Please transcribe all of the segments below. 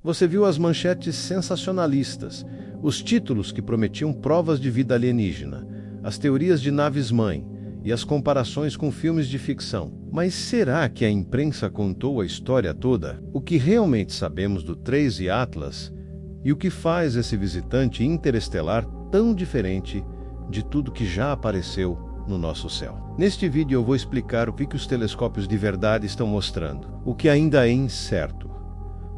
Você viu as manchetes sensacionalistas, os títulos que prometiam provas de vida alienígena, as teorias de naves-mãe e as comparações com filmes de ficção. Mas será que a imprensa contou a história toda? O que realmente sabemos do 3 e Atlas e o que faz esse visitante interestelar tão diferente de tudo que já apareceu no nosso céu? Neste vídeo eu vou explicar o que os telescópios de verdade estão mostrando, o que ainda é incerto,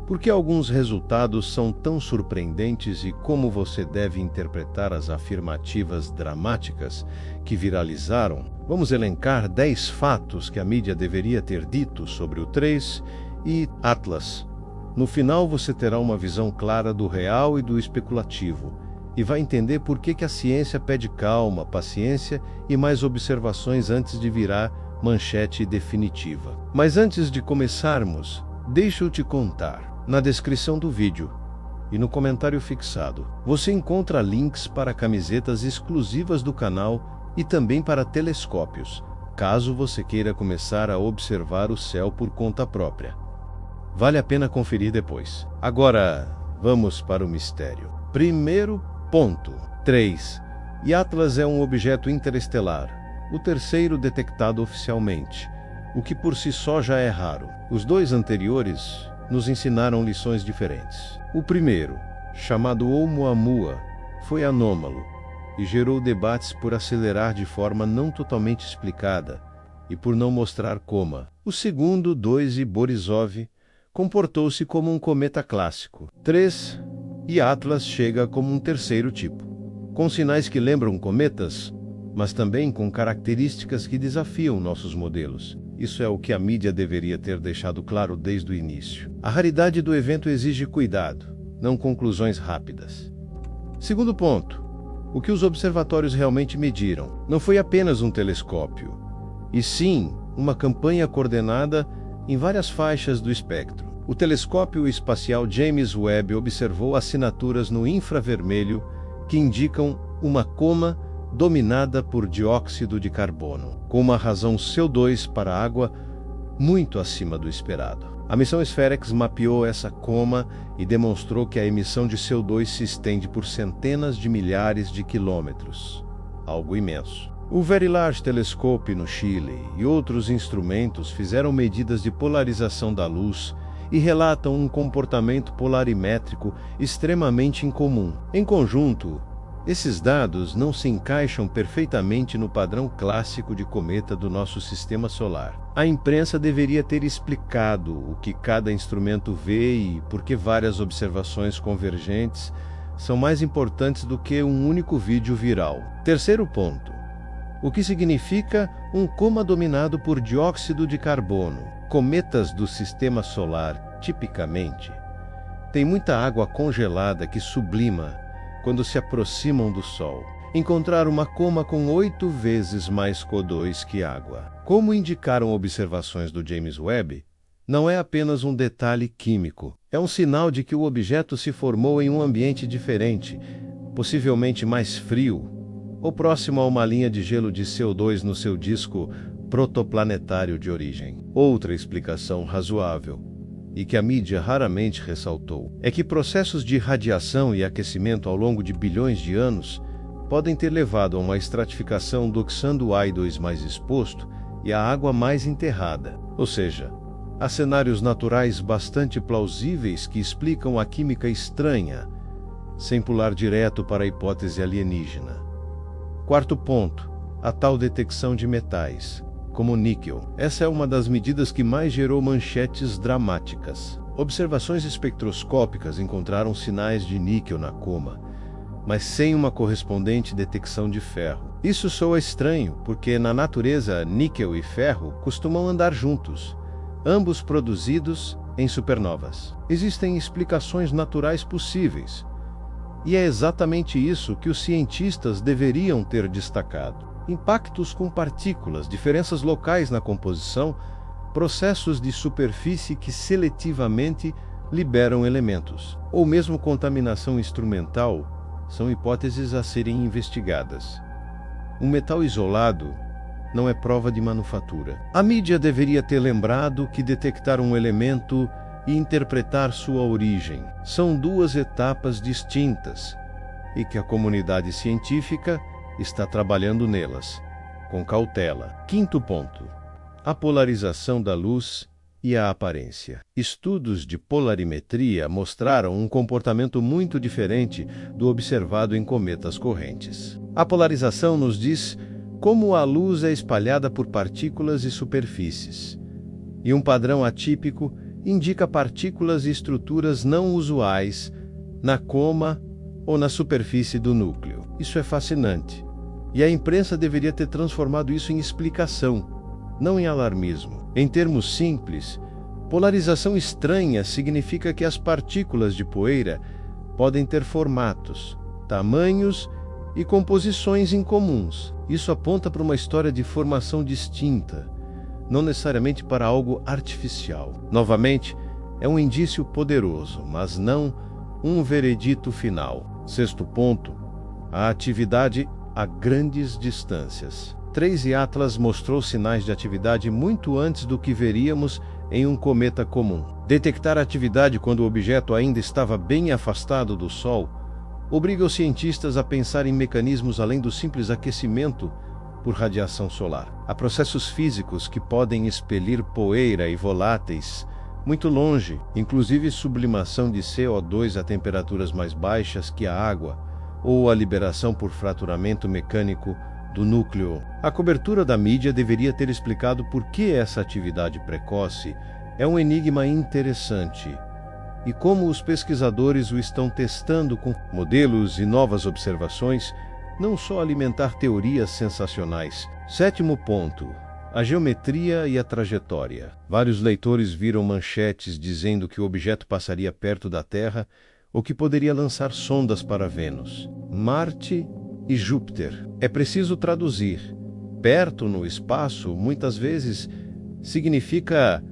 por que alguns resultados são tão surpreendentes e como você deve interpretar as afirmativas dramáticas que viralizaram. Vamos elencar 10 fatos que a mídia deveria ter dito sobre o 3 e Atlas. No final você terá uma visão clara do real e do especulativo, e vai entender por que a ciência pede calma, paciência e mais observações antes de virar manchete definitiva. Mas antes de começarmos, deixa eu te contar. Na descrição do vídeo e no comentário fixado, você encontra links para camisetas exclusivas do canal e também para telescópios, caso você queira começar a observar o céu por conta própria. Vale a pena conferir depois. Agora, vamos para o mistério. Primeiro ponto. 3. E Atlas é um objeto interestelar, o terceiro detectado oficialmente, o que por si só já é raro. Os dois anteriores nos ensinaram lições diferentes. O primeiro, chamado Oumuamua, foi anômalo e gerou debates por acelerar de forma não totalmente explicada e por não mostrar coma. O segundo, 2 e Borisov, comportou-se como um cometa clássico. 3. E Atlas chega como um terceiro tipo, com sinais que lembram cometas, mas também com características que desafiam nossos modelos. Isso é o que a mídia deveria ter deixado claro desde o início. A raridade do evento exige cuidado, não conclusões rápidas. Segundo ponto, o que os observatórios realmente mediram não foi apenas um telescópio, e sim uma campanha coordenada em várias faixas do espectro. O telescópio espacial James Webb observou assinaturas no infravermelho que indicam uma coma dominada por dióxido de carbono, com uma razão CO2 para a água muito acima do esperado. A missão SPHEREX mapeou essa coma e demonstrou que a emissão de CO2 se estende por centenas de milhares de quilômetros, algo imenso. O Very Large Telescope no Chile e outros instrumentos fizeram medidas de polarização da luz e relatam um comportamento polarimétrico extremamente incomum. Em conjunto, esses dados não se encaixam perfeitamente no padrão clássico de cometa do nosso sistema solar. A imprensa deveria ter explicado o que cada instrumento vê e por que várias observações convergentes são mais importantes do que um único vídeo viral. Terceiro ponto. O que significa um coma dominado por dióxido de carbono? Cometas do sistema solar, tipicamente, têm muita água congelada que sublima quando se aproximam do Sol. Encontrar uma coma com 8 vezes mais CO2 que água, como indicaram observações do James Webb, não é apenas um detalhe químico. É um sinal de que o objeto se formou em um ambiente diferente, possivelmente mais frio, ou próximo a uma linha de gelo de CO2 no seu disco protoplanetário de origem. Outra explicação razoável, e que a mídia raramente ressaltou, é que processos de radiação e aquecimento ao longo de bilhões de anos podem ter levado a uma estratificação do Xandu-I2 mais exposto e a água mais enterrada. Ou seja, há cenários naturais bastante plausíveis que explicam a química estranha, sem pular direto para a hipótese alienígena. Quarto ponto, a tal detecção de metais, como níquel. Essa é uma das medidas que mais gerou manchetes dramáticas. Observações espectroscópicas encontraram sinais de níquel na coma, mas sem uma correspondente detecção de ferro. Isso soa estranho, porque na natureza níquel e ferro costumam andar juntos, ambos produzidos em supernovas. Existem explicações naturais possíveis, e é exatamente isso que os cientistas deveriam ter destacado. Impactos com partículas, diferenças locais na composição, processos de superfície que seletivamente liberam elementos, ou mesmo contaminação instrumental, são hipóteses a serem investigadas. Um metal isolado não é prova de manufatura. A mídia deveria ter lembrado que detectar um elemento e interpretar sua origem. São duas etapas distintas e que a comunidade científica está trabalhando nelas, com cautela. Quinto ponto: a polarização da luz e a aparência. Estudos de polarimetria mostraram um comportamento muito diferente do observado em cometas correntes. A polarização nos diz como a luz é espalhada por partículas e superfícies, e um padrão atípico indica partículas e estruturas não usuais na coma ou na superfície do núcleo. Isso é fascinante, e a imprensa deveria ter transformado isso em explicação, não em alarmismo. Em termos simples, polarização estranha significa que as partículas de poeira podem ter formatos, tamanhos e composições incomuns. Isso aponta para uma história de formação distinta, não necessariamente para algo artificial. Novamente, é um indício poderoso, mas não um veredito final. Sexto ponto: a atividade a grandes distâncias. 3 Atlas mostrou sinais de atividade muito antes do que veríamos em um cometa comum. Detectar a atividade quando o objeto ainda estava bem afastado do Sol obriga os cientistas a pensar em mecanismos além do simples aquecimento por radiação solar. Há processos físicos que podem expelir poeira e voláteis muito longe, inclusive sublimação de CO2 a temperaturas mais baixas que a água, ou a liberação por fraturamento mecânico do núcleo. A cobertura da mídia deveria ter explicado por que essa atividade precoce é um enigma interessante e como os pesquisadores o estão testando com modelos e novas observações, não só alimentar teorias sensacionais. Sétimo ponto: a geometria e a trajetória. Vários leitores viram manchetes dizendo que o objeto passaria perto da Terra ou que poderia lançar sondas para Vênus, Marte e Júpiter. É preciso traduzir. Perto no espaço, muitas vezes, significa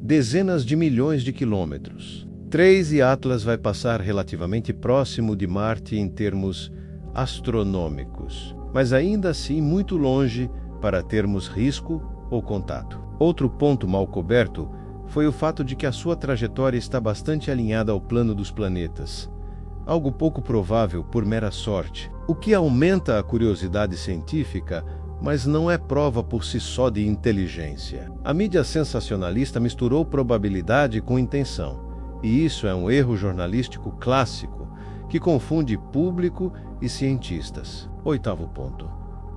dezenas de milhões de quilômetros. 3 Atlas vai passar relativamente próximo de Marte em termos astronômicos, mas ainda assim muito longe para termos risco ou contato. Outro ponto mal coberto foi o fato de que a sua trajetória está bastante alinhada ao plano dos planetas, algo pouco provável por mera sorte, o que aumenta a curiosidade científica, mas não é prova por si só de inteligência. A mídia sensacionalista misturou probabilidade com intenção, e isso é um erro jornalístico clássico que confunde público e cientistas. Oitavo ponto: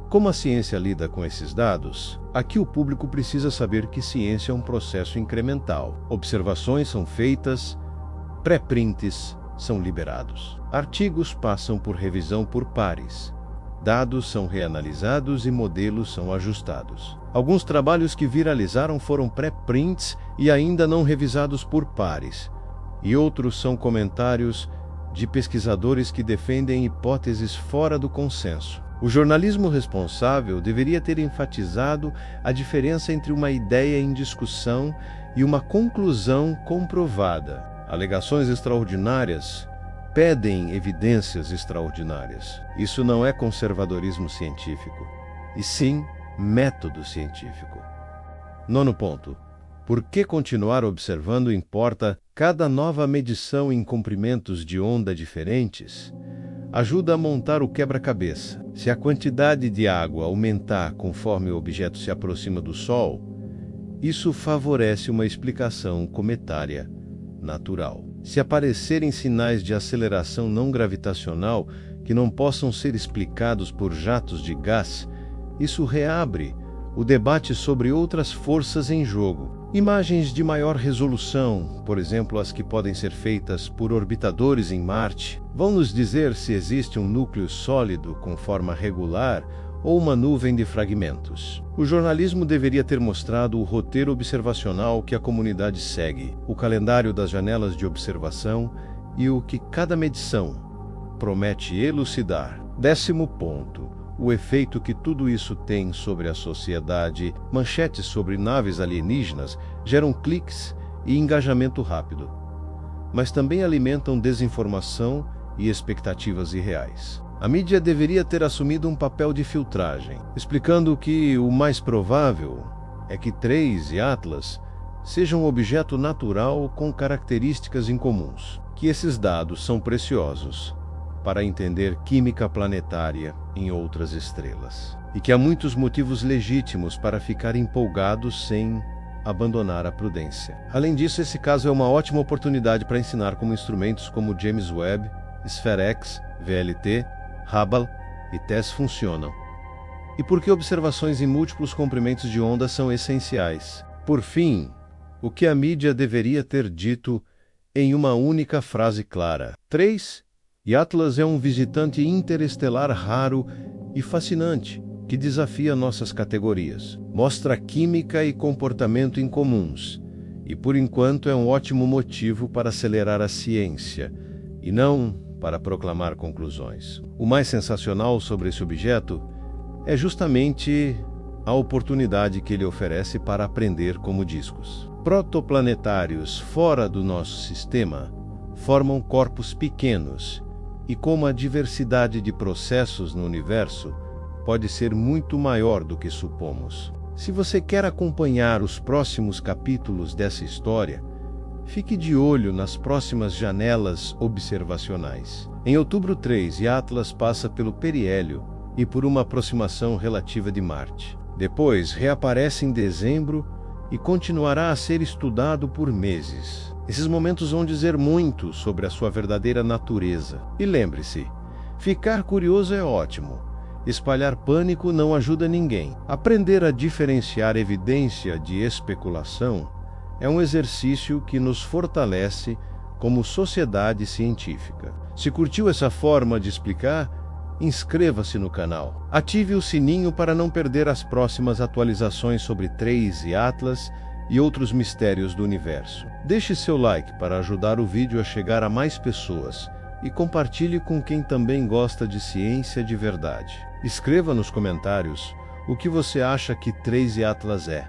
como a ciência lida com esses dados? Aqui o público precisa saber que ciência é um processo incremental. Observações são feitas, pré-prints são liberados. Artigos passam por revisão por pares. Dados são reanalisados e modelos são ajustados. Alguns trabalhos que viralizaram foram pré-prints e ainda não revisados por pares, e outros são comentários de pesquisadores que defendem hipóteses fora do consenso. O jornalismo responsável deveria ter enfatizado a diferença entre uma ideia em discussão e uma conclusão comprovada. Alegações extraordinárias pedem evidências extraordinárias. Isso não é conservadorismo científico, e sim método científico. Nono ponto: por que continuar observando importa? Cada nova medição em comprimentos de onda diferentes ajuda a montar o quebra-cabeça. Se a quantidade de água aumentar conforme o objeto se aproxima do Sol, isso favorece uma explicação cometária natural. Se aparecerem sinais de aceleração não gravitacional que não possam ser explicados por jatos de gás, isso reabre o debate sobre outras forças em jogo. Imagens de maior resolução, por exemplo as que podem ser feitas por orbitadores em Marte, vão nos dizer se existe um núcleo sólido com forma regular ou uma nuvem de fragmentos. O jornalismo deveria ter mostrado o roteiro observacional que a comunidade segue, o calendário das janelas de observação e o que cada medição promete elucidar. 10º ponto: o efeito que tudo isso tem sobre a sociedade. Manchetes sobre naves alienígenas geram cliques e engajamento rápido, mas também alimentam desinformação e expectativas irreais. A mídia deveria ter assumido um papel de filtragem, explicando que o mais provável é que 3 Atlas seja um objeto natural com características incomuns, que esses dados são preciosos para entender química planetária em outras estrelas, e que há muitos motivos legítimos para ficar empolgados sem abandonar a prudência. Além disso, esse caso é uma ótima oportunidade para ensinar como instrumentos como James Webb, SPHEREX, VLT, Hubble e TESS funcionam, e por que observações em múltiplos comprimentos de onda são essenciais. Por fim, o que a mídia deveria ter dito em uma única frase clara. 3. E Atlas é um visitante interestelar raro e fascinante, que desafia nossas categorias. Mostra química e comportamento incomuns, e por enquanto é um ótimo motivo para acelerar a ciência, e não para proclamar conclusões. O mais sensacional sobre esse objeto é justamente a oportunidade que ele oferece para aprender como discos. Protoplanetários fora do nosso sistema formam corpos pequenos, e como a diversidade de processos no universo pode ser muito maior do que supomos. Se você quer acompanhar os próximos capítulos dessa história, fique de olho nas próximas janelas observacionais. Em outubro 3, Atlas passa pelo periélio e por uma aproximação relativa de Marte. Depois, reaparece em dezembro e continuará a ser estudado por meses. Esses momentos vão dizer muito sobre a sua verdadeira natureza. E lembre-se, ficar curioso é ótimo. Espalhar pânico não ajuda ninguém. Aprender a diferenciar evidência de especulação é um exercício que nos fortalece como sociedade científica. Se curtiu essa forma de explicar, inscreva-se no canal. Ative o sininho para não perder as próximas atualizações sobre 3 e Atlas e outros mistérios do universo. Deixe seu like para ajudar o vídeo a chegar a mais pessoas e compartilhe com quem também gosta de ciência de verdade. Escreva nos comentários o que você acha que 3 e Atlas é.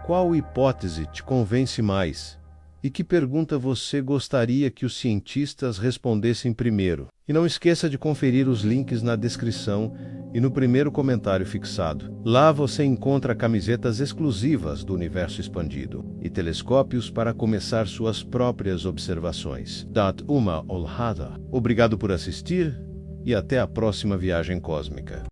Qual hipótese te convence mais? E que pergunta você gostaria que os cientistas respondessem primeiro? E não esqueça de conferir os links na descrição e no primeiro comentário fixado. Lá você encontra camisetas exclusivas do Universo Expandido e telescópios para começar suas próprias observações. Dat uma olhada. Obrigado por assistir e até a próxima viagem cósmica.